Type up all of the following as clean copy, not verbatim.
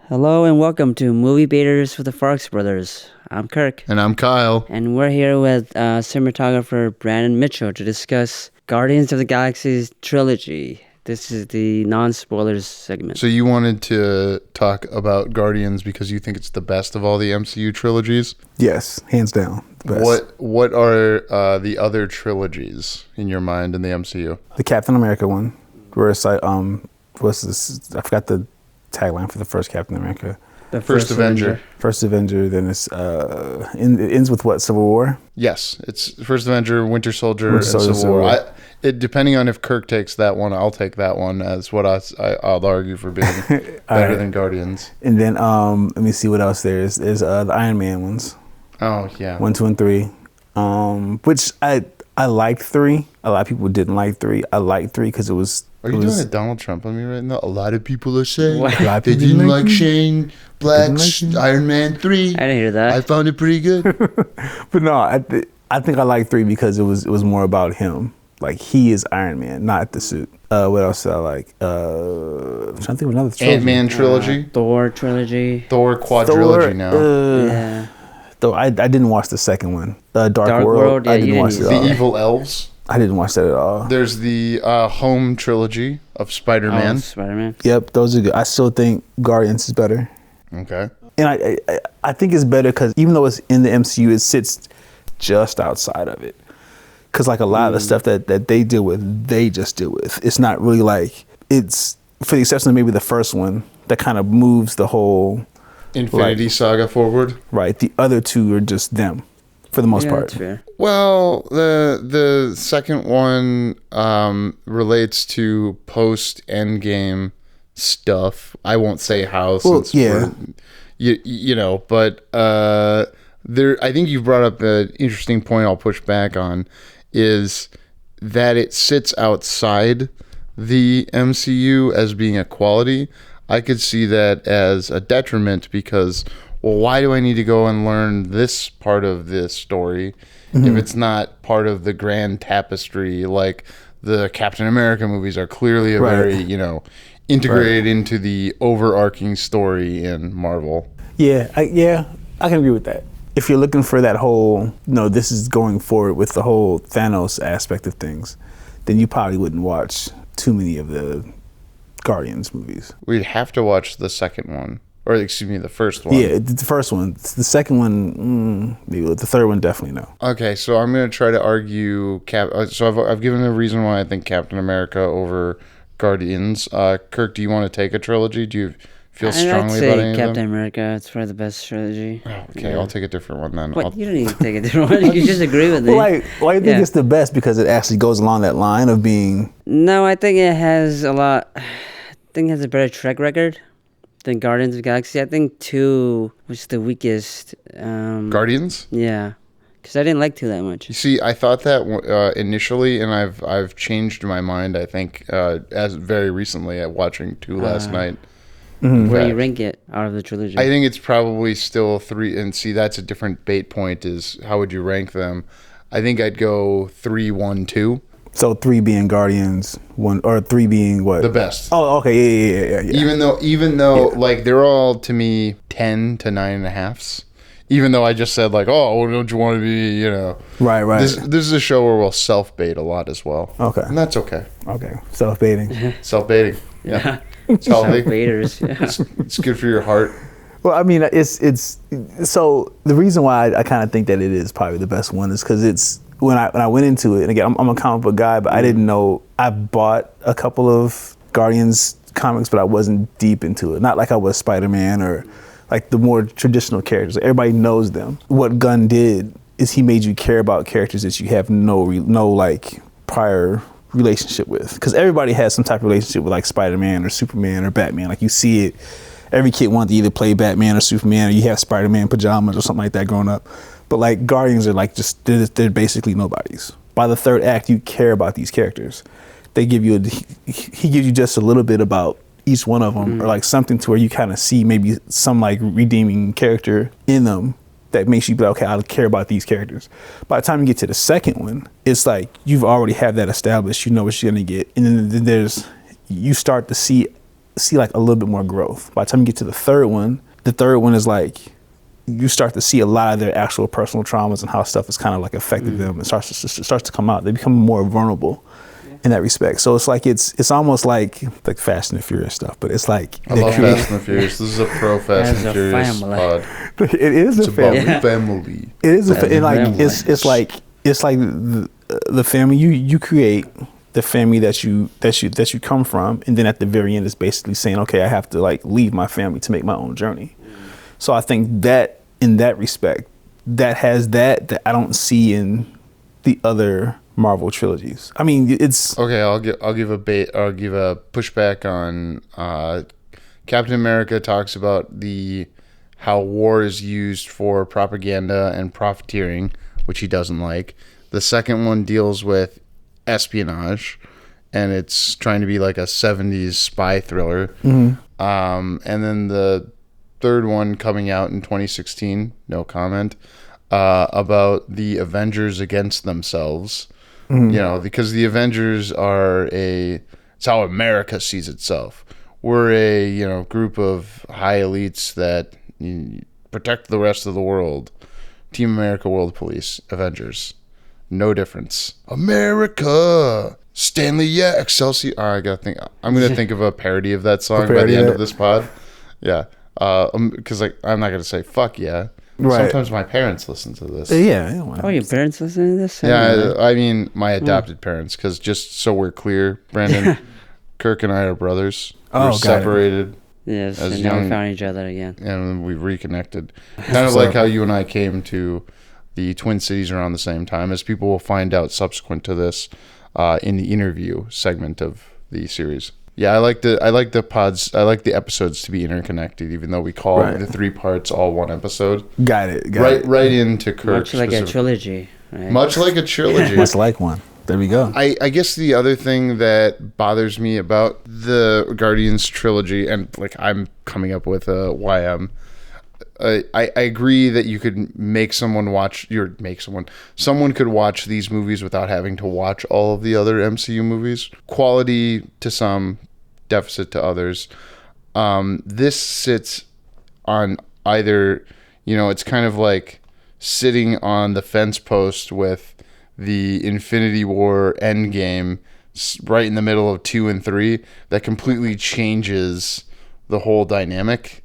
Hello and welcome to Movie Baiters with the Farx brothers. I'm Kirk. And I'm Kyle. And we're here with cinematographer Brandon Mitchell to discuss Guardians of the Galaxy's Trilogy. This is the non-spoilers segment. So you wanted to talk about Guardians because you think it's the best of all the MCU trilogies? Yes, hands down. The best. What are the other trilogies in your mind in the MCU? The Captain America one, where it's like, what's this? I forgot the tagline for the first Captain America. The First Avenger. First Avenger, then it ends with what, Civil War? Yes, it's First Avenger, Winter Soldier, and Civil War. Depending on if Kirk takes that one, I'll take that one as what I'll argue for being better than Guardians. And then let me see what else there is. There's the Iron Man ones. Oh, yeah. 1, 2, and 3. Which I liked 3. A lot of people didn't like 3. I liked 3 because it was... Are you doing a Donald Trump on me right now? A lot of people are saying What? they didn't like Shane Black's Iron Man 3. I didn't hear that. I found it pretty good. But no, I think I liked 3 because it was more about him. Like, he is Iron Man, not the suit. What else did I like? I'm trying to think of another trilogy. Ant-Man trilogy. Thor trilogy. Thor quadrilogy now. Yeah. Though I didn't watch the second one. Dark World, World. yeah, I didn't watch it at all. The Evil Elves. I didn't watch that at all. There's the Home trilogy of Spider-Man. Oh, Spider-Man. Yep, those are good. I still think Guardians is better. Okay. And I think it's better because even though it's in the MCU, it sits just outside of it. Because like a lot of the stuff that they deal with, they just deal with. It's not really like, it's, for the exception of maybe the first one, that kind of moves the whole... Infinity Saga forward. Right. The other two are just them, for the most part. That's fair. Well, the second one relates to post-Endgame stuff. I won't say how since you know, but there. I think you brought up an interesting point I'll push back on, is that it sits outside the MCU as being a quality. I could see that as a detriment because, well, why do I need to go and learn this part of this story if it's not part of the grand tapestry? Like the Captain America movies are clearly a very, integrated into the overarching story in Marvel. Yeah, I can agree with that. If you're looking for that whole, this is going forward with the whole Thanos aspect of things, then you probably wouldn't watch too many of the Guardians movies. We'd have to watch the second one, or excuse me, the first one. Yeah, the first one. The second one, maybe. The third one, definitely no. Okay, so I'm going to try to argue. So I've given a reason why I think Captain America over Guardians. Kirk, do you want to take a trilogy? Do you feel strongly about any Captain of them? America. It's probably the best trilogy. Oh, okay, I'll take a different one then. What? You don't need to take a different one. You can just agree with me. Why do you think it's the best? Because it actually goes along that line of being... No, I think it has a lot... I think it has a better track record than Guardians of the Galaxy. I think 2 was the weakest. Guardians? Yeah, because I didn't like 2 that much. You see, I thought that initially, and I've changed my mind. I think as very recently at watching 2 last night. Where do you rank it out of the trilogy? I think it's probably still 3. And see, that's a different bait point. Is how would you rank them? I think I'd go 3, 1, 2. So 3 being Guardians, 1 or 3 being what? The best. Oh, okay, yeah. Even though like they're all to me 10 to 9.5s. Even though I just said like, oh, don't you want to be, Right. This is a show where we'll self bait a lot as well. Okay. And that's okay. Okay, self-baiting. Self baiting. Yeah. It's Self healthy. Baiters. Yeah. It's good for your heart. Well, I mean, it's so the reason why I kind of think that it is probably the best one is because it's when I went into it, and again, I'm a comic book guy, but I didn't know. I bought a couple of Guardians comics, but I wasn't deep into it. Not like I was Spider-Man or like the more traditional characters. Everybody knows them. What Gunn did is he made you care about characters that you have no like prior relationship with, because everybody has some type of relationship with like Spider-Man or Superman or Batman. Like you see it, every kid wanted to either play Batman or Superman, or you have Spider-Man pajamas or something like that growing up. But like Guardians are like just they're basically nobodies. By the third act, you care about these characters. They give you he gives you just a little bit about each one of them, or like something to where you kind of see maybe some like redeeming character in them that makes you be like, okay, I care about these characters. By the time you get to the second one, it's like you've already had that established. You know what you're gonna get, and then you start to see see like a little bit more growth. By the time you get to the third one is like you start to see a lot of their actual personal traumas and how stuff has kind of like affected them. It starts to come out. They become more vulnerable in that respect. So it's like it's almost like Fast and the Furious stuff, but it's like I love Fast and the Furious. This is a pro Fast and Furious pod. It is a family. Family. It is it's like the family you create, the family that you come from, and then at the very end it's basically saying, okay, I have to like leave my family to make my own journey. So I think that in that respect, that has that I don't see in the other Marvel trilogies. I mean, it's okay. I'll give a pushback on Captain America talks about how war is used for propaganda and profiteering, which he doesn't like. The second one deals with espionage, and it's trying to be like a 70s spy thriller. And then the third one coming out in 2016, no comment, about the Avengers against themselves. You know, because the Avengers it's how America sees itself. We're a group of high elites that protect the rest of the world. Team America, World Police, Avengers, no difference. America, Stanley, yeah, Excelsior. I gotta think. I'm gonna think of a parody of that song by the end of this pod. Yeah, because I'm not gonna say fuck yeah. Right. Sometimes my parents listen to this. Yeah. Oh, your parents listen to this? Yeah, I mean my adopted parents, because just so we're clear, Brandon, Kirk and I are brothers. We're separated. Yes, and now we found each other again. And we've reconnected. Kind of like how you and I came to the Twin Cities around the same time, as people will find out subsequent to this in the interview segment of the series. Yeah, I like the pods. I like the episodes to be interconnected, even though we call the 3 parts all one episode. Got it. Right into Kirk. Much like a trilogy. Right? Much like a trilogy. Much like one. There we go. I guess the other thing that bothers me about the Guardians trilogy, and like I'm coming up with why I agree that you could make someone someone could watch these movies without having to watch all of the other MCU movies. Quality to some, deficit to others. This sits on either, it's kind of like sitting on the fence post with the Infinity War Endgame right in the middle of 2 and 3 that completely changes the whole dynamic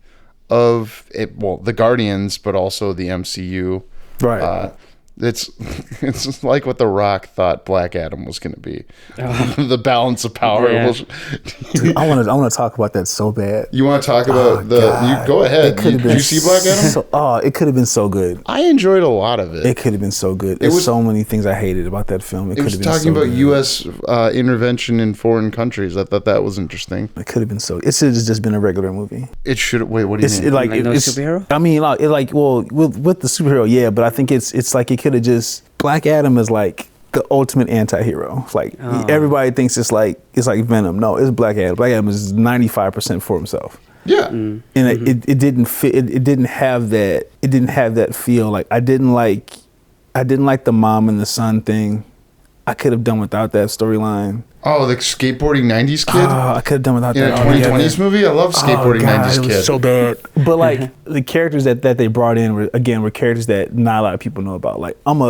of it, the Guardians, but also the MCU. Right. It's like what The Rock thought Black Adam was going to be. The balance of power. Yeah. Dude, I want to talk about that so bad. You want to talk about you go ahead. Did you see Black Adam? It could have been so good. I enjoyed a lot of it. It could have been so good. There's so many things I hated about that film. It was talking about U.S. Intervention in foreign countries. I thought that was interesting. It could have been so. It should have just been a regular movie. It should. Wait, what do you mean? Like no superhero? I mean, with the superhero, yeah, but I think it's like it could have just. Black Adam is like the ultimate anti-hero. Like everybody thinks it's like Venom. No, it's Black Adam. Black Adam is 95% for himself. Yeah. And it didn't fit. It didn't have that. It didn't have that feel. Like I didn't like the mom and the son thing. I could have done without that storyline. Oh, the skateboarding 90s kid? Oh, I could have done without that. In a 2020s movie? I love skateboarding 90s kid. It was so bad. But like the characters that they brought in were characters that not a lot of people know about. Like I'm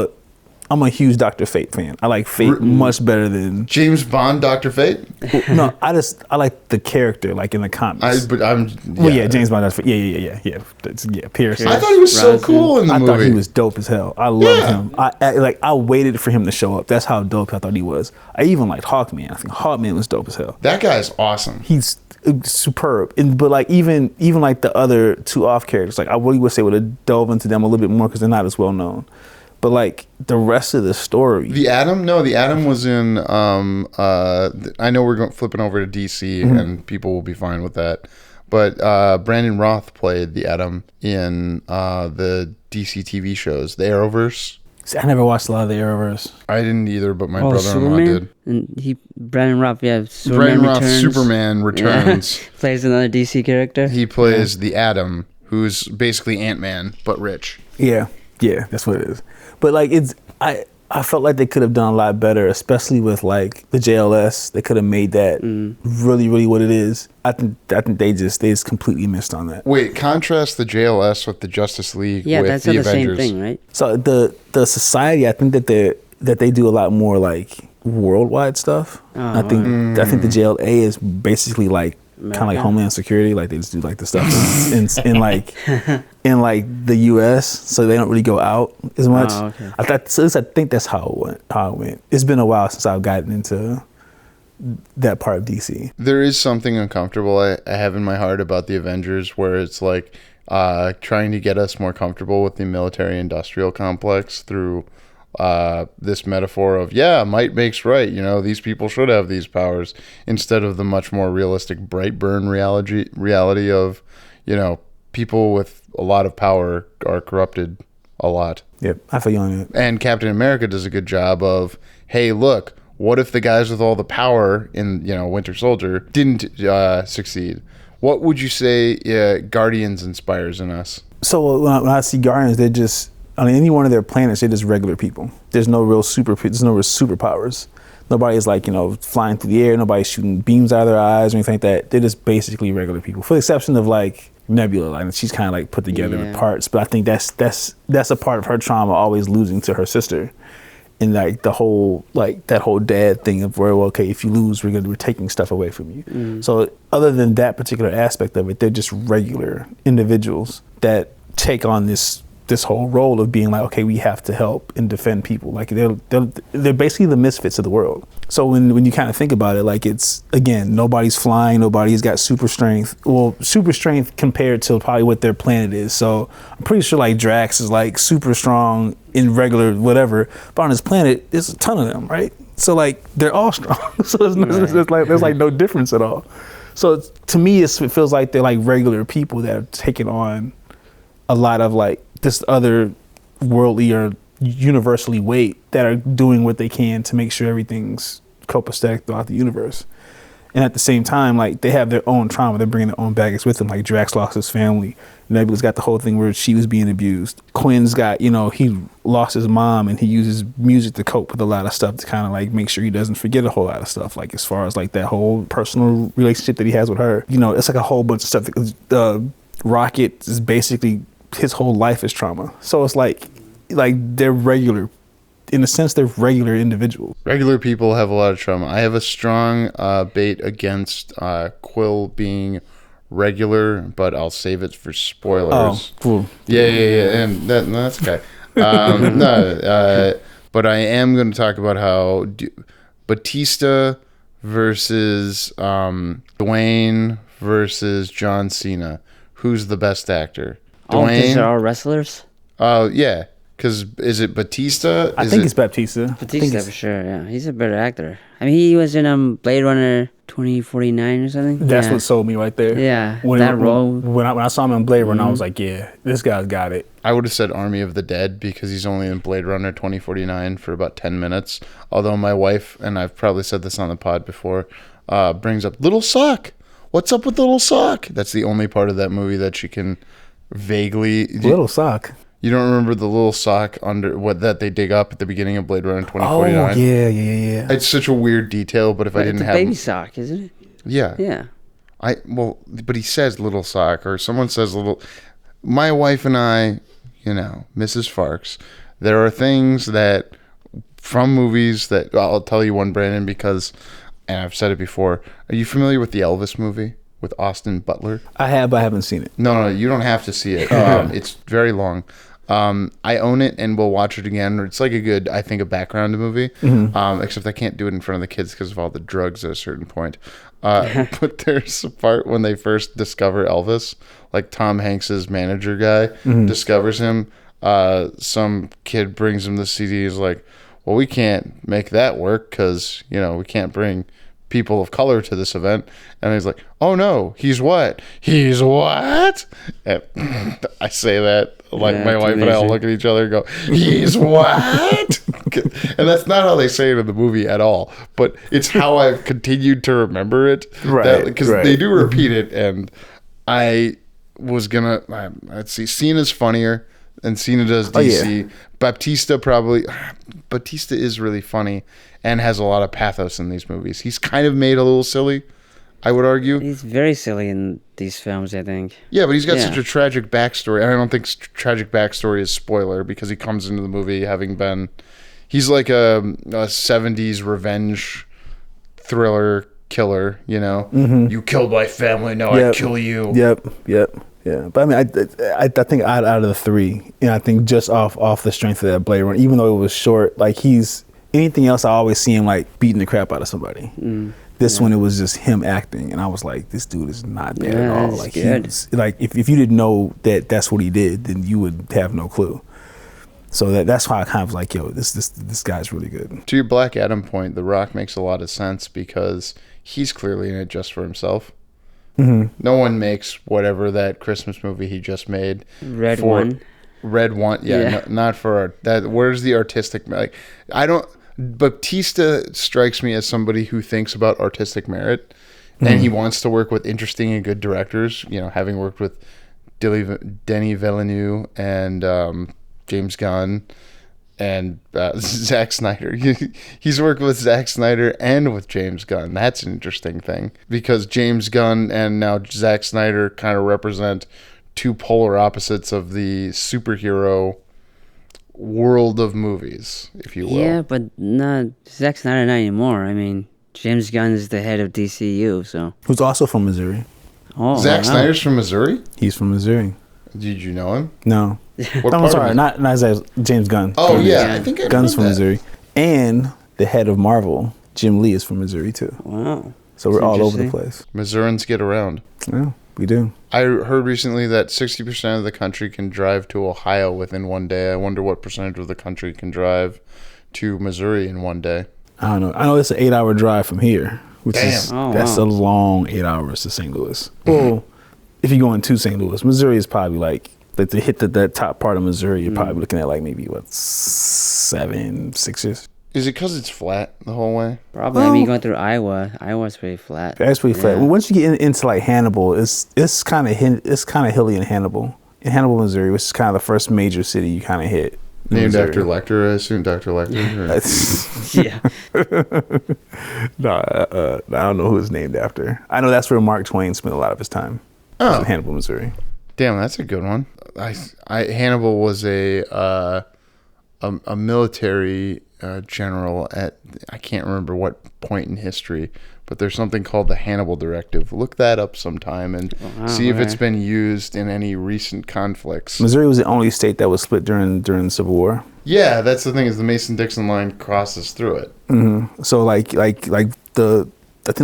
a huge Dr. Fate fan. I like Fate much better than James Bond, Dr. Fate. No, I like the character, like in the comics. James Bond, Dr. Fate. Yeah. Pierce. I thought he was so cool in the movie. I thought he was dope as hell. I love him. I waited for him to show up. That's how dope I thought he was. I even liked Hawkman. I think Hawkman was dope as hell. That guy's awesome. He's superb. But like even like the other 2 off characters, like I really would say would have dove into them a little bit more because they're not as well known. But like the rest of the story, the Atom was in. I know we're flipping over to DC, and people will be fine with that. But Brandon Roth played the Atom in the DC TV shows, the Arrowverse. See, I never watched a lot of the Arrowverse. I didn't either, but my brother-in-law did. And Brandon Roth, Superman returns. Plays another DC character. He plays the Atom, who's basically Ant-Man but rich. Yeah, that's what it is. But like I I felt like they could have done a lot better, especially with like the JLS. They could have made that really, really what it is. I think they just completely missed on that. Wait, contrast the JLS with the Justice League. Yeah, with that's the not the Avengers. same thing, right? So the society, I think that they do a lot more like worldwide stuff. I think the JLA is basically like kind of like Homeland Security, like they just do like the stuff in like the U.S. so they don't really go out as much. Oh, okay. I think that's how it went. It's been a while since I've gotten into that part of DC. There is something uncomfortable I have in my heart about the Avengers, where it's like trying to get us more comfortable with the military-industrial complex through this metaphor of might makes right, these people should have these powers, instead of the much more realistic Brightburn reality of people with a lot of power are corrupted a lot. Yep, I feel you on it. And Captain America does a good job of, hey, look, what if the guys with all the power in Winter Soldier didn't succeed? What would you say Guardians inspires in us? So when I see Guardians, they're just on any one of their planets, they're just regular people. There's no real superpowers. Nobody's like, flying through the air. Nobody's shooting beams out of their eyes or anything like that. They're just basically regular people, for the exception of like Nebula. Like she's kind of like put together in parts, but I think that's a part of her trauma, always losing to her sister, and like the whole like that whole dad thing of where, well, okay, if you lose, we're taking stuff away from you. So other than that particular aspect of it, they're just regular individuals that take on this whole role of being like, okay, we have to help and defend people. Like they're basically the misfits of the world. So when you kind of think about it, like it's, again, nobody's flying, nobody's got super strength. Well, super strength compared to probably what their planet is. So I'm pretty sure like Drax is like super strong in regular whatever, but on his planet, there's a ton of them, right? So like they're all strong. So there's like no difference at all. So to me, it feels like they're like regular people that are taking on a lot of like this other worldly or universally weight that are doing what they can to make sure everything's copacetic throughout the universe. And at the same time, like they have their own trauma. They're bringing their own baggage with them. Like Drax lost his family. Nebula's got the whole thing where she was being abused. Quinn's got, he lost his mom and he uses music to cope with a lot of stuff to kind of like make sure he doesn't forget a whole lot of stuff. Like as far as like that whole personal relationship that he has with her, it's like a whole bunch of stuff. Rocket is basically, his whole life is trauma. So it's like they're regular. In a sense, they're regular individuals. Regular people have a lot of trauma. I have a strong bait against Quill being regular, but I'll save it for spoilers. Oh, cool. Yeah. And that's okay. But I am going to talk about how Batista versus Dwayne versus John Cena. Who's the best actor? Dwayne? These are all wrestlers? Yeah. Because is it Batista? I think it's Baptista. Batista for sure, yeah. He's a better actor. I mean, he was in Blade Runner 2049 or something. That's what sold me right there. Yeah, role. When I saw him in Blade Runner, I was like, yeah, this guy's got it. I would have said Army of the Dead because he's only in Blade Runner 2049 for about 10 minutes. Although my wife, and I've probably said this on the pod before, brings up Little Sock. What's up with Little Sock? That's the only part of that movie that she can vaguely... Little Sock. You don't remember the little sock under that they dig up at the beginning of Blade Runner 2049? Oh, yeah. It's such a weird detail, but if I didn't have... It's a baby sock, isn't it? Yeah. Yeah. But he says little sock, or someone says little... My wife and I, Mrs. Farx, there are things that, from movies that... I'll tell you one, Brandon, because, and I've said it before, are you familiar with the Elvis movie? With Austin Butler? I have, but I haven't seen it. No, you don't have to see it. It's very long. I own it and we'll watch it again. It's like a good, I think, a background movie. Mm-hmm. Except I can't do it in front of the kids because of all the drugs at a certain point. But there's a part when they first discover Elvis, like Tom Hanks's manager guy discovers him. Some kid brings him the CD. He's like, well, we can't make that work because, we can't bring people of color to this event. And he's like, oh no, he's what? He's what? And I say that like my wife and I all look at each other and go, he's what? And that's not how they say it in the movie at all, but it's how I've continued to remember it. Right. Because they do repeat it. And I was gonna, let's see, Cena's funnier. and Cena does DC. Batista is really funny and has a lot of pathos in these movies. He's kind of made a little silly, I would argue. He's very silly in these films, I think. Yeah, but he's got such a tragic backstory. I don't think tragic backstory is spoiler because he comes into the movie having been... He's like a 70s revenge thriller killer, you know? Mm-hmm. You killed my family, now I kill you. Yep. Yeah, but I mean, I think out of the three, I think just off the strength of that Blade Runner, even though it was short, like he's... Anything else, I always see him like beating the crap out of somebody. This one, it was just him acting, and I was like, "This dude is not bad at all." Like, if you didn't know that that's what he did, then you would have no clue. So that's why I kind of was like, "Yo, this guy's really good." To your Black Adam point, The Rock makes a lot of sense because he's clearly in it just for himself. Mm-hmm. No one makes whatever that Christmas movie he just made. Red One, yeah. Not for that. Where's the artistic? Like, I don't. Batista strikes me as somebody who thinks about artistic merit, and he wants to work with interesting and good directors. You know, having worked with Denis Villeneuve and James Gunn and Zack Snyder. He's worked with Zack Snyder and with James Gunn. That's an interesting thing because James Gunn and now Zack Snyder kind of represent two polar opposites of the superhero world of movies, if you will. Yeah, but not Zack Snyder not anymore. I mean, James Gunn is the head of DCU, so... Who's also from Missouri. Oh, Zack Snyder's from Missouri? He's from Missouri. Did you know him? No. I'm sorry, not James Gunn. Oh, yeah. I think I Gunn's from that. Missouri. And the head of Marvel, Jim Lee, is from Missouri, too. Wow. So we're all over the place. Missourians get around. Yeah, we do. I heard recently that 60% of the country can drive to Ohio within one day. I wonder what percentage of the country can drive to Missouri in one day. I don't know. I know it's an 8-hour drive from here, which is a long 8 hours to St. Louis. Well, if you're going to St. Louis, Missouri is probably like to hit that top part of Missouri, you're probably looking at like maybe 6 years. Is it because it's flat the whole way? Probably. I mean, going through Iowa. Iowa's pretty flat. That's pretty flat. Well, once you get into like Hannibal, it's kind of hilly in Hannibal. In Hannibal, Missouri, which is kind of the first major city you kind of hit. Named after Lecter, I assume. Dr. Lecter. Yeah. No, I don't know who it's named after. I know that's where Mark Twain spent a lot of his time. Oh, in Hannibal, Missouri. Damn, that's a good one. Hannibal was a military general at, I can't remember what point in history, but there's something called the Hannibal Directive. Look that up sometime and see if it's been used in any recent conflicts. Missouri was the only state that was split during the Civil War. Yeah, that's the thing, is the Mason-Dixon line crosses through it. Mm-hmm. So I think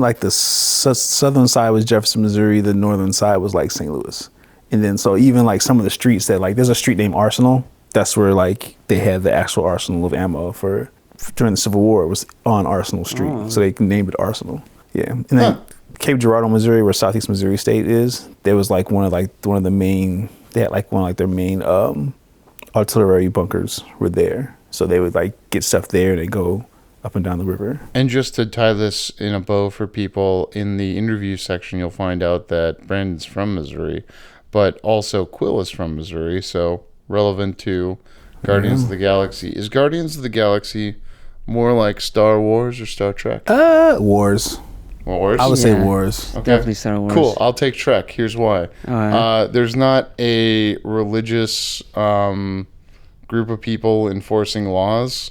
like the southern side was Jefferson, Missouri. The northern side was like St. Louis. And then so even like some of the streets that like, there's a street named Arsenal. That's where like they had the actual arsenal of ammo for during the Civil War. It was on Arsenal Street, so they named it Arsenal. Yeah, and then Cape Girardeau, Missouri, where Southeast Missouri State is, there was like one of the main. They had like one of like their main artillery bunkers were there, so they would like get stuff there and they go up and down the river. And just to tie this in a bow for people, in the interview section, you'll find out that Brandon's from Missouri, but also Quill is from Missouri, so relevant to Guardians of the Galaxy. Is Guardians of the Galaxy more like Star Wars or Star Trek? Wars. Wars? I would say Wars. Okay. Definitely Star Wars. Cool. I'll take Trek. Here's why. There's not a religious group of people enforcing laws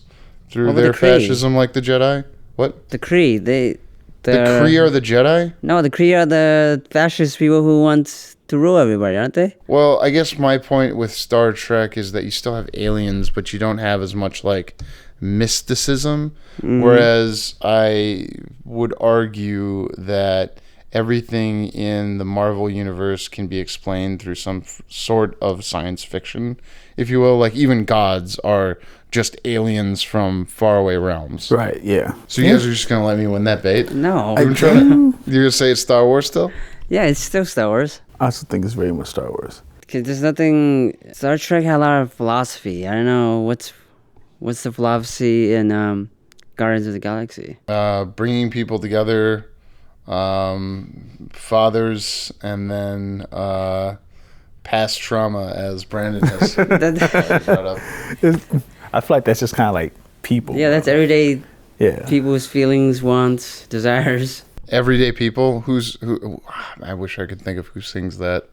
through their fascism like the Jedi. What? The Kree. The Kree are the Jedi? No, the Kree are the fascist people who want to rule everybody, aren't they? Well, I guess my point with Star Trek is that you still have aliens, but you don't have as much like mysticism. Whereas I would argue that everything in the Marvel universe can be explained through some sort of science fiction, if you will. Like even gods are just aliens from faraway realms. Right, yeah. So you guys are just going to let me win that bait? No. You're going to say it's Star Wars still? Yeah, it's still Star Wars. I also think it's very much Star Wars. Because there's nothing... Star Trek had a lot of philosophy. I don't know, what's the philosophy in Guardians of the Galaxy? Bringing people together, fathers, and then past trauma, as Brandon has brought up. I feel like that's just kind of like people. Yeah, that's everyday Yeah. people's feelings, wants, desires. Everyday people. Who? I wish I could think of who sings that.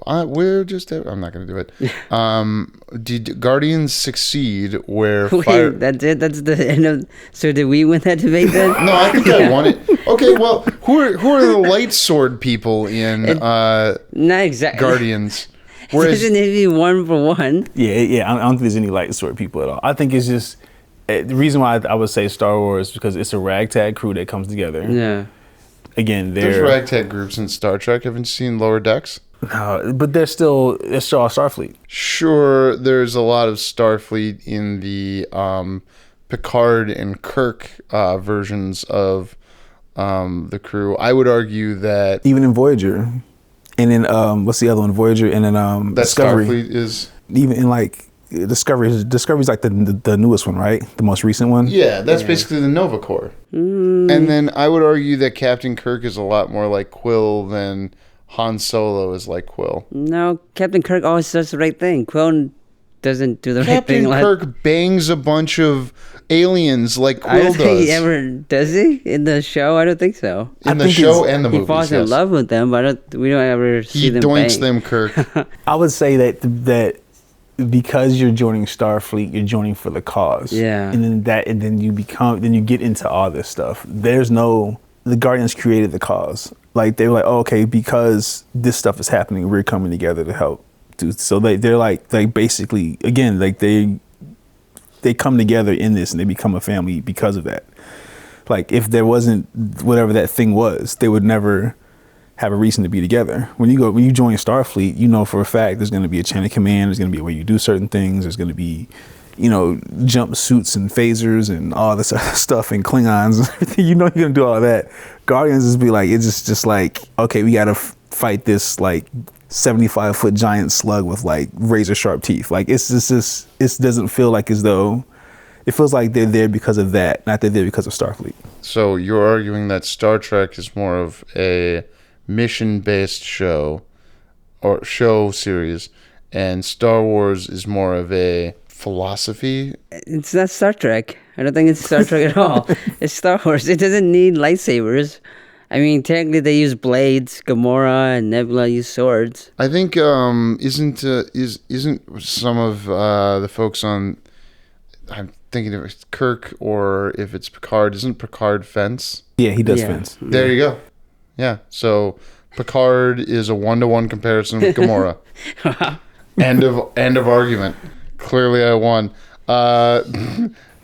We're just. I'm not going to do it. Did Guardians succeed where fire? Wait, that's it? That's the end of... So did we win that debate then? No, I think I won it. Okay, well, who are the light sword people in Not exactly. Guardians? Whereas, doesn't it be 1-for-1? Yeah. I don't think there's any light sword people at all. I think it's just the reason why I would say Star Wars because it's a ragtag crew that comes together. Yeah. Again, there's ragtag groups in Star Trek. Haven't you seen Lower Decks? No, but they're still all Starfleet. Sure, there's a lot of Starfleet in the Picard and Kirk versions of the crew. I would argue that even in Voyager, and then what's the other one? Voyager, and then that Discovery. Starfleet is even in like Discovery's like the newest one, right? The most recent one. Yeah, that's basically the Nova Corp. And then I would argue that Captain Kirk is a lot more like Quill than Han Solo is like Quill. No, Captain Kirk always does the right thing. Quill doesn't do the right thing. Captain Kirk bangs a bunch of aliens like Quill I don't think does. he ever does he in the show. I don't think so. In the show and the movies, he falls in love with them, but we don't ever see them. He doinks bang. them, Kirk. I would say that because you're joining Starfleet, you're joining for the cause. Yeah. And then you get into all this stuff. The Guardians created the cause. Like they were like, oh, okay, because this stuff is happening, we're coming together to help. So they're like basically again like they come together in this and they become a family because of that. Like if there wasn't whatever that thing was, they would never have a reason to be together. When you join Starfleet, you know for a fact there's going to be a chain of command. There's going to be a way you do certain things. There's going to be, jumpsuits and phasers and all this other stuff and Klingons and everything. You know you're going to do all that. Guardians is be like, it's just like, okay, we got to fight this like 75-foot giant slug with like razor sharp teeth. Like it doesn't feel like as though it feels like they're there because of that, not they're there because of Starfleet. So you're arguing that Star Trek is more of a mission-based show or show series, and Star Wars is more of a philosophy. It's not Star Trek. I don't think it's Star Trek at all. It's Star Wars. It doesn't need lightsabers. I mean, technically they use blades. Gamora and Nebula use swords. I think isn't some of the folks on, I'm thinking if it's Kirk or if it's Picard, isn't Picard fence? Yeah, he does fence. There you go. Yeah, so Picard is a 1-to-1 comparison with Gamora. End of argument. Clearly I won.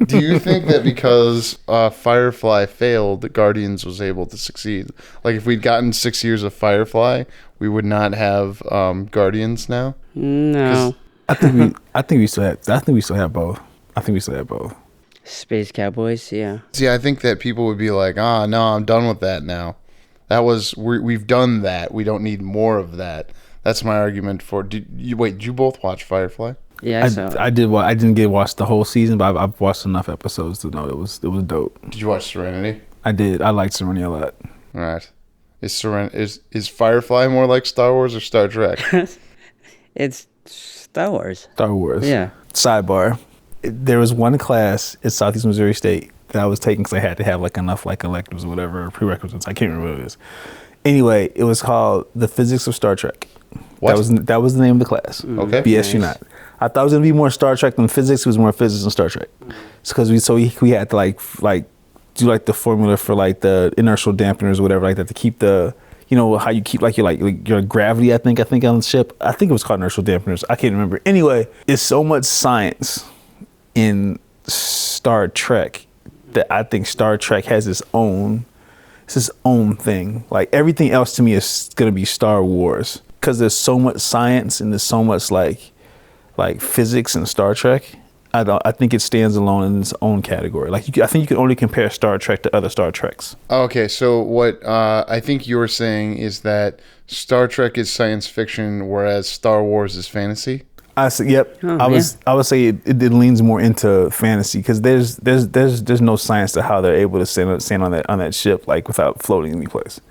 Do you think that because Firefly failed, that Guardians was able to succeed? Like if we'd gotten 6 years of Firefly, we would not have Guardians now? No. I think we still have both. Space Cowboys, yeah. See, I think that people would be like, no, I'm done with that now. We've done that. We don't need more of that. That's my argument for. Did you both watch Firefly? Yeah, I did. I didn't get to watch the whole season, but I've watched enough episodes to know it was dope. Did you watch Serenity? I did. I liked Serenity a lot. All right. Is Firefly more like Star Wars or Star Trek? It's Star Wars. Star Wars. Yeah. Sidebar. There was one class at Southeast Missouri State that I was taking because I had to have like enough like electives or whatever, or prerequisites. I can't remember what it is. Anyway, it was called The Physics of Star Trek. What? That was the name of the class. Okay. BS you not. I thought it was gonna be more Star Trek than physics. It was more physics than Star Trek. It's because we had to like do like the formula for like the inertial dampeners or whatever like that to keep the, how you keep like your gravity. I think on the ship. I think it was called inertial dampeners. I can't remember. Anyway, it's so much science in Star Trek that I think Star Trek has its own thing. Like everything else to me is gonna be Star Wars because there's so much science and there's so much like physics in Star Trek. I think it stands alone in its own category. I think you can only compare Star Trek to other Star Treks. Okay, so what I think you're saying is that Star Trek is science fiction, whereas Star Wars is fantasy. I say, yep. Oh, I would say it leans more into fantasy because there's no science to how they're able to stand on that ship like without floating any place.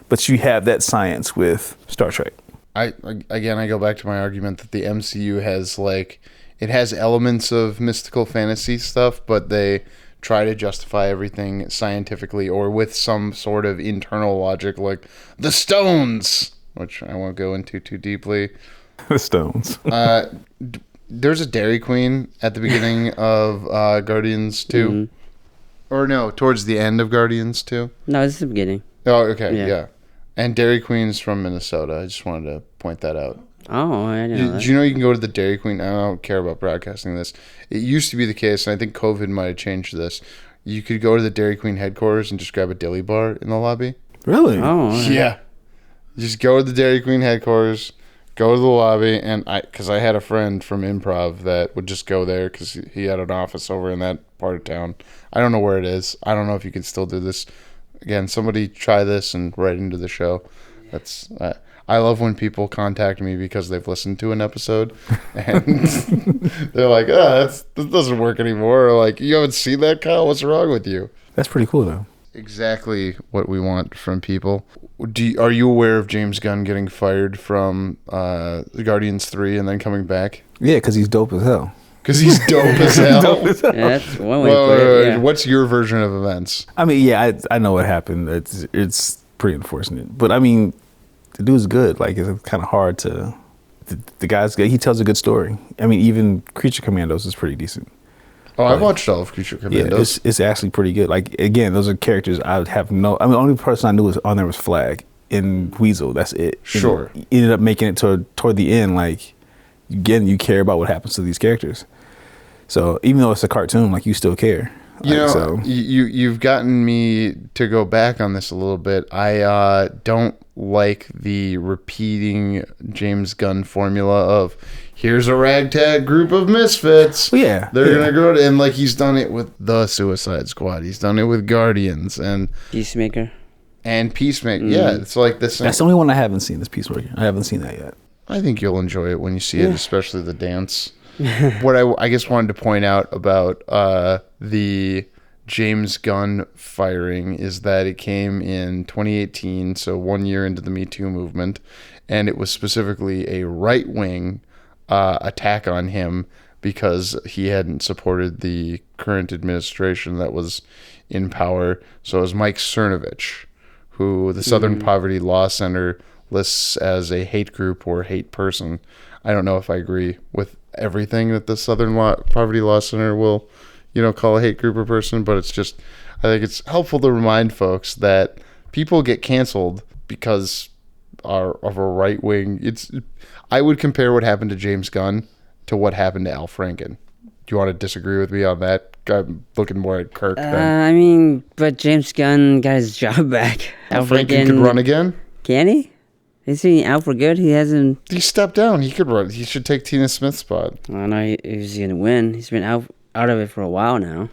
But you have that science with Star Trek. I go back to my argument that the MCU has it has elements of mystical fantasy stuff, but they try to justify everything scientifically or with some sort of internal logic, like the stones, which I won't go into too deeply. The stones. There's a Dairy Queen at the beginning of Guardians 2. Mm-hmm. Or no, towards the end of Guardians 2. No, it's the beginning. Oh, okay, yeah. And Dairy Queen's from Minnesota. I just wanted to point that out. Oh, I didn't know that. Did you know you can go to the Dairy Queen? I don't care about broadcasting this. It used to be the case, and I think COVID might have changed this. You could go to the Dairy Queen headquarters and just grab a dilly bar in the lobby. Really? Oh, right. Yeah. Just go to the Dairy Queen headquarters, go to the lobby, and because I had a friend from Improv that would just go there because he had an office over in that part of town. I don't know where it is. I don't know if you can still do this. Again, somebody try this and write into the show. That's I love when people contact me because they've listened to an episode and they're like, that doesn't work anymore. Or like, you haven't seen that, Kyle? What's wrong with you? That's pretty cool, though. Exactly what we want from people. Are you aware of James Gunn getting fired from Guardians 3 and then coming back? Yeah, because he's dope as hell. Because he's dope as hell? Yeah, that's one way to put it. Yeah. What's your version of events? I mean, yeah, I know what happened. It's pretty unfortunate. But, I mean, the dude's good. Like, it's kind of hard to... The guy's good. He tells a good story. I mean, even Creature Commandos is pretty decent. Oh, I watched all of Creature Commandos. Yeah, it's actually pretty good. Like, again, those are characters I would have no... I mean, the only person I knew was on there was Flag and Weasel. That's it. Sure. And ended up making it toward the end, like, again, you care about what happens to these characters. So even though it's a cartoon, like, you still care. You've gotten me to go back on this a little bit. I don't like the repeating James Gunn formula of here's a ragtag group of misfits. Well, yeah, they're gonna grow to, and like he's done it with the Suicide Squad. He's done it with Guardians and Peacemaker. Mm-hmm. Yeah, it's like the same. That's the only one I haven't seen. Is Peacemaker. I haven't seen that yet. I think you'll enjoy it when you see it, especially the dance. What I guess wanted to point out about the James Gunn firing is that it came in 2018, so 1 year into the Me Too movement, and it was specifically a right-wing attack on him because he hadn't supported the current administration that was in power. So it was Mike Cernovich, who the Southern Poverty Law Center lists as a hate group or hate person. I don't know if I agree with everything that the Southern Poverty Law Center will, call a hate group or person, but it's just, I think it's helpful to remind folks that people get canceled because of a right wing. I would compare what happened to James Gunn to what happened to Al Franken. Do you want to disagree with me on that? I'm looking more at Kirk. I mean, but James Gunn got his job back. Al Franken could run again? Can he? Is he out for good? He hasn't... He stepped down. He could run. He should take Tina Smith's spot. I don't know. He's going to win. He's been out of it for a while now.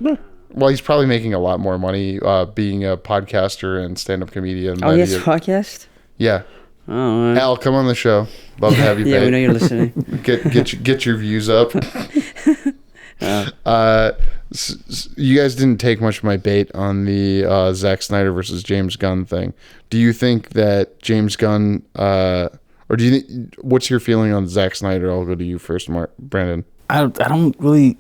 Well, he's probably making a lot more money being a podcaster and stand-up comedian. Oh, he has a podcast? Yeah. Oh, Al, come on the show. Love to have you. Yeah, we know you're listening. Get your views up. You guys didn't take much of my bait on the Zack Snyder versus James Gunn thing. Do you think that James Gunn, or do you think? What's your feeling on Zack Snyder? I'll go to you first, Brandon. I don't really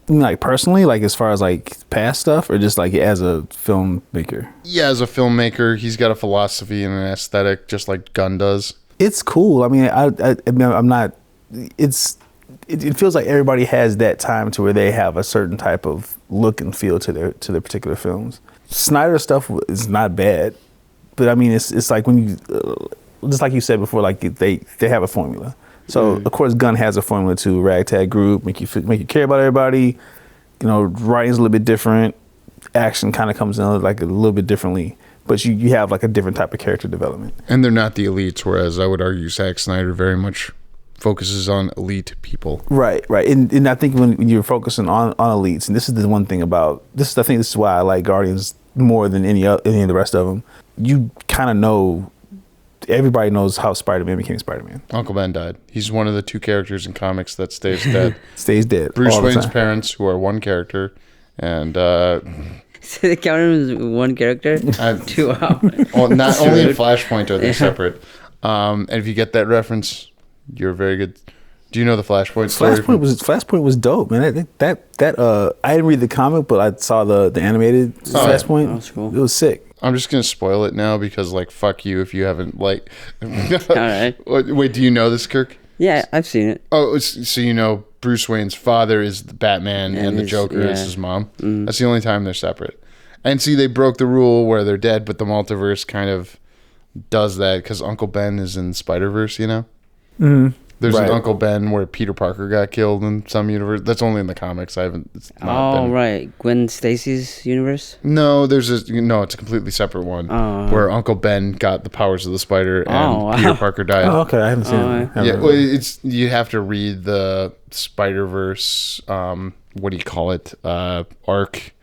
like personally, like as far as like past stuff, or just like as a filmmaker. Yeah, as a filmmaker, he's got a philosophy and an aesthetic, just like Gunn does. It's cool. I mean, I'm not. It feels like everybody has that time to where they have a certain type of look and feel to their particular films. Snyder stuff is not bad, but I mean, it's like when you, just like you said before, like they have a formula. So of course, Gunn has a formula too. Ragtag group, make you care about everybody. Writing's a little bit different. Action kind of comes in like a little bit differently, but you have like a different type of character development. And they're not the elites, whereas I would argue Zack Snyder very much focuses on elite people. Right. And I think when you're focusing on elites, and this is the one thing about this, I think this is why I like Guardians more than any of the rest of them. You kind of know, everybody knows how Spider-Man became Spider-Man. Uncle Ben died. He's one of the two characters in comics that stays dead. Stays dead. Bruce Wayne's parents, who are one character, and so they count him as one character? 2 hours. Not only in Flashpoint are they separate. And if you get that reference, you're very good. Do you know the Flashpoint story? Flashpoint was dope, man. That I didn't read the comic, but I saw the animated Flashpoint. Yeah. That's cool. It was sick. I'm just gonna spoil it now because fuck you if you haven't like. All right. Wait, do you know this, Kirk? Yeah, I've seen it. Oh, so Bruce Wayne's father is the Batman and the Joker is his mom. Mm. That's the only time they're separate. And see, they broke the rule where they're dead, but the multiverse kind of does that because Uncle Ben is in Spider-Verse, Mm-hmm. There's an Uncle Ben where Peter Parker got killed in some universe. That's only in the comics. It's not right. Gwen Stacy's universe? No, it's a completely separate one where Uncle Ben got the powers of the spider and Peter Parker died. Oh, okay. I haven't seen it. Yeah, well, you have to read the Spider-Verse, what do you call it, arc.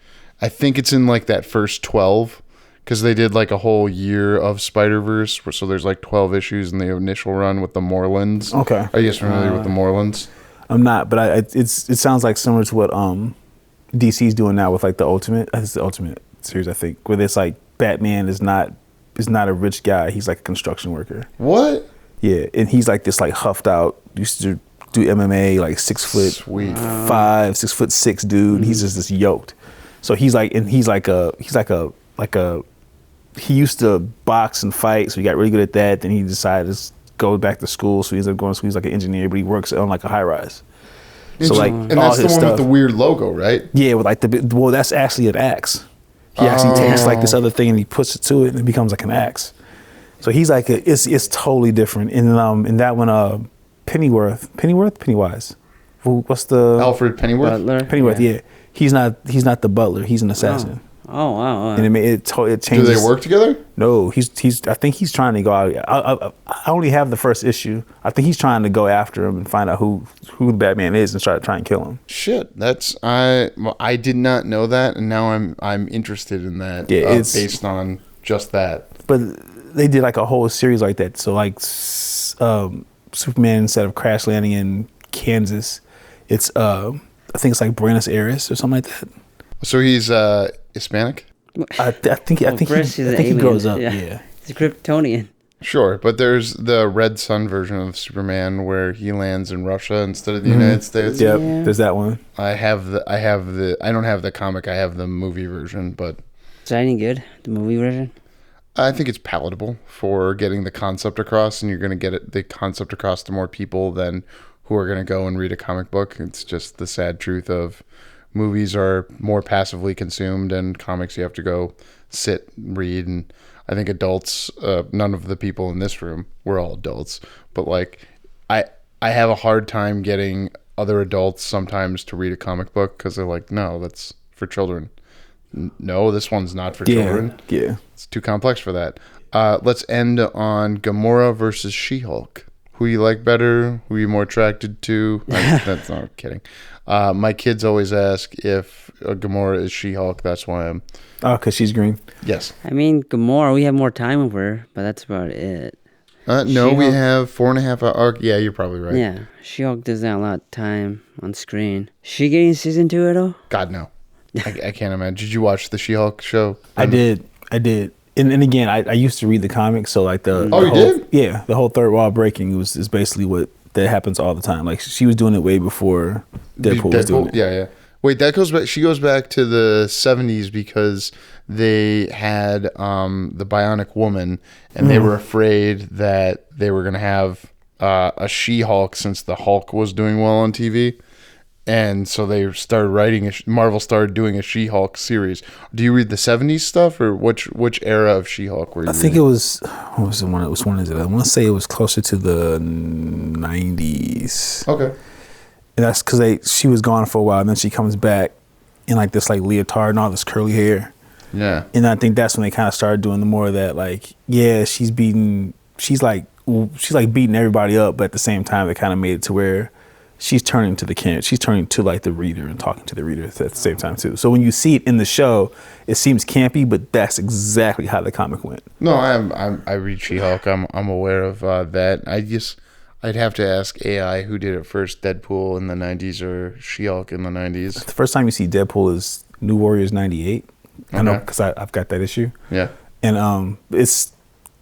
I think it's in like that first 12. Because they did like a whole year of Spider-Verse, so there's like 12 issues in the initial run with the Morlands. Okay. Are you guys familiar with the Morlands? I'm not, but it sounds like similar to what DC's doing now with like the Ultimate. It's the Ultimate series, I think, where it's like Batman is not a rich guy. He's like a construction worker. What? Yeah, and he's like this like huffed out, used to do MMA, like 6'5", 6'6" dude. Mm-hmm. He's just this yoked. So he used to box and fight, so he got really good at that. Then he decided to go back to school, so he ends up going to school. He's like an engineer, but he works on like a high rise. So like, and that's the one with the weird logo, right? Yeah, with like that's actually an axe. He actually takes like this other thing and he puts it to it, and it becomes like an axe. So he's like it's totally different. And in that one, Pennywise. What's the Alfred Pennyworth? Butler? Pennyworth, yeah. He's not the butler. He's an assassin. Oh wow! And it changes. Do they work together? No, he's. I think he's trying to go out. I only have the first issue. I think he's trying to go after him and find out who the Batman is and try and kill him. Shit, I did not know that, and now I'm interested in that. Yeah, it's based on just that. But they did like a whole series like that. So like, Superman, instead of crash landing in Kansas, it's I think it's like Buenos Aires or something like that. So he's Hispanic? I think he grows up. Yeah. He's Kryptonian. Sure, but there's the Red Sun version of Superman where he lands in Russia instead of the United States. Yep, there's that one. I don't have the comic, I have the movie version, but is that any good? The movie version? I think it's palatable for getting the concept across, and you're going to get the concept across to more people than who are going to go and read a comic book. It's just the sad truth of movies are more passively consumed, and comics you have to go sit, read, and I think adults, none of the people in this room, we're all adults, but like I have a hard time getting other adults sometimes to read a comic book because they're like, no, that's for children. No, this one's not for children. Yeah. It's too complex for that. Let's end on Gamora versus She-Hulk. Who you like better? Who you more attracted to? That's not kidding. My kids always ask if Gamora is She-Hulk. That's why I'm... Oh, because she's green. Yes. I mean, Gamora, we have more time with her, but that's about it. No, She-Hulk, we have 4.5 hours. Yeah, you're probably right. Yeah, She-Hulk doesn't have a lot of time on screen. Is she getting season 2 at all? God, no. I can't imagine. Did you watch the She-Hulk show? I did. And again, I used to read the comics, so like the you did? Yeah, the whole third wall breaking is basically what that happens all the time. Like she was doing it way before Deadpool was doing it. Yeah. Wait, that goes back. She goes back to the 70s because they had the Bionic Woman, and they were afraid that they were going to have a She-Hulk since the Hulk was doing well on TV. And so they started writing. Marvel started doing a She-Hulk series. Do you read the 70s stuff, or which era of She-Hulk were you? I think it was. What was the one? Which one is it? I want to say it was closer to the 90s. Okay. And that's because she was gone for a while, and then she comes back in like this like leotard and all this curly hair. Yeah. And I think that's when they kind of started doing the more of that, like, yeah, she's beating everybody up, but at the same time they kind of made it to where she's turning to the camera. She's turning to like the reader and talking to the reader at the same time too. So when you see it in the show, it seems campy, but that's exactly how the comic went. No, I read She-Hulk. I'm aware of that. I'd have to ask AI who did it first, Deadpool in the 90s or She-Hulk in the 90s. The first time you see Deadpool is New Warriors 98. I know because I've got that issue. Yeah. And it's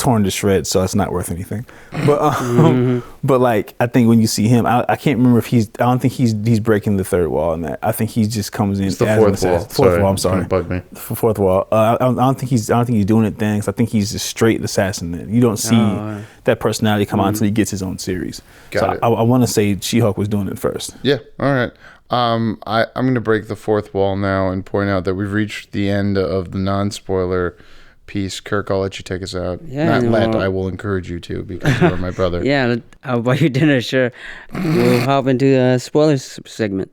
torn to shreds, so it's not worth anything. But but like I think when you see him, I can't remember if I don't think he's breaking the third wall in that. I think he just comes in. It's the fourth wall. Fourth wall. I'm sorry. Bug me. Fourth wall. I don't think he's doing it then. 'Cause I think he's just straight assassin. Then you don't see that personality come out until he gets his own series. Got it. I want to say She-Hulk was doing it first. Yeah. All right. I'm going to break the fourth wall now and point out that we've reached the end of the non-spoiler piece. Kirk, I'll let you take us out. Yeah, I will encourage you to, because you are my brother. Yeah, I'll buy you dinner, sure. We'll hop into the spoilers segment.